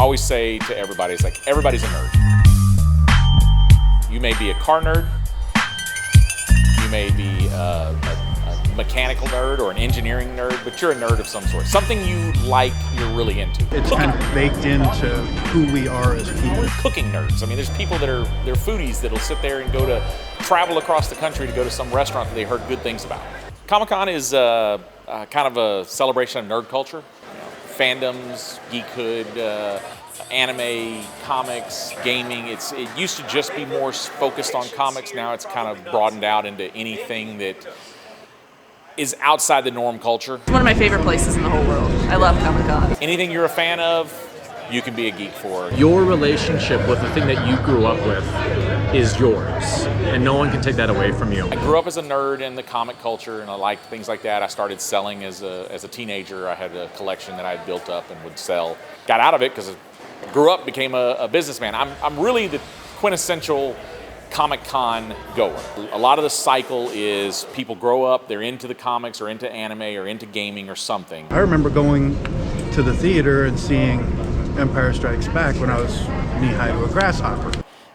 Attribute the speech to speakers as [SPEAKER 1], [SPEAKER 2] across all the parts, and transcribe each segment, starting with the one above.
[SPEAKER 1] always say to everybody, it's like, everybody's a nerd. You may be a car nerd, you may be a mechanical nerd or an engineering nerd, but you're a nerd of some sort. Something you like, you're really into.
[SPEAKER 2] It's kind of baked into who we are as people.
[SPEAKER 1] Cooking nerds. I mean, there's people they're foodies that'll sit there and travel across the country to go to some restaurant that they heard good things about. Comic Con is kind of a celebration of nerd culture. You know, fandoms, geekhood, anime, comics, gaming. It used to just be more focused on comics. Now it's kind of broadened out into anything that is outside the norm culture.
[SPEAKER 3] It's one of my favorite places in the whole world. I love Comic Con.
[SPEAKER 1] Anything you're a fan of, you can be a geek for.
[SPEAKER 4] Your relationship with the thing that you grew up with is yours, and no one can take that away from you.
[SPEAKER 1] I grew up as a nerd in the comic culture, and I liked things like that. I started selling as a teenager. I had a collection that I had built up and would sell. Got out of it because I grew up, became a businessman. I'm really the quintessential Comic-Con goer. A lot of the cycle is people grow up, they're into the comics or into anime or into gaming or something.
[SPEAKER 2] I remember going to the theater and seeing Empire Strikes Back when I was knee-high to a grasshopper.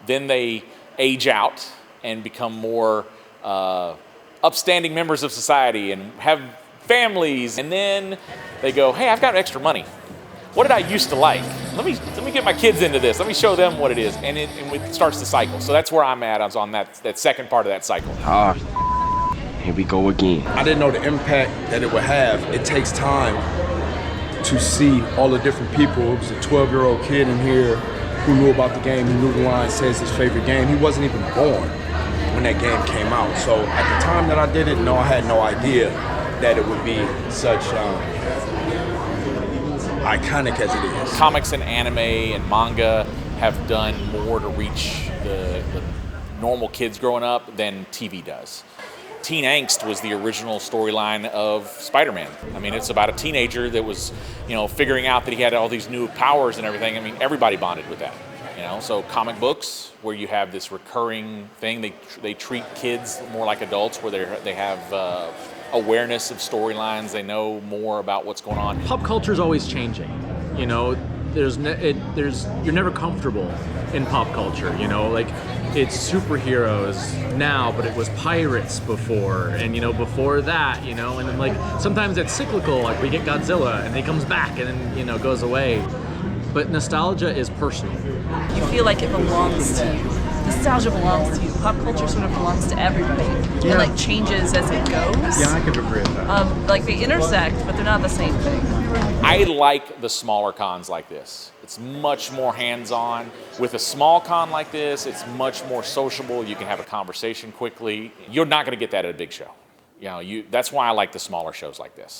[SPEAKER 1] Then they age out and become more upstanding members of society and have families. And then they go, hey, I've got extra money. What did I used to like? Let me get my kids into this. Let me show them what it is. And it starts the cycle. So that's where I'm at. I was on that second part of that cycle.
[SPEAKER 5] Here we go again.
[SPEAKER 6] I didn't know the impact that it would have. It takes time to see all the different people. It was a 12-year-old kid in here who knew about the game. He knew the line says his favorite game. He wasn't even born when that game came out. So at the time that I did it, no, I had no idea that it would be such iconic as it is.
[SPEAKER 1] Comics and anime and manga have done more to reach the normal kids growing up than TV does. Teen Angst was the original storyline of Spider-Man. I mean, it's about a teenager that was, figuring out that he had all these new powers and everything. I mean, everybody bonded with that. So comic books, where you have this recurring thing, they treat kids more like adults, where they have awareness of storylines. They know more about what's going on.
[SPEAKER 4] Pop culture is always changing. You're never comfortable in pop culture. Like it's superheroes now, but it was pirates before, and before that, and then like sometimes it's cyclical. Like we get Godzilla, and he comes back, and then goes away. But nostalgia is personal.
[SPEAKER 3] You feel like it belongs to you. Nostalgia belongs to you. Pop culture sort of belongs to everybody.
[SPEAKER 2] Yeah.
[SPEAKER 3] It like changes as it goes.
[SPEAKER 2] Yeah, I could agree with that.
[SPEAKER 3] Like they intersect, but they're not the same thing.
[SPEAKER 1] I like the smaller cons like this. It's much more hands-on. With a small con like this, it's much more sociable. You can have a conversation quickly. You're not going to get that at a big show. That's why I like the smaller shows like this.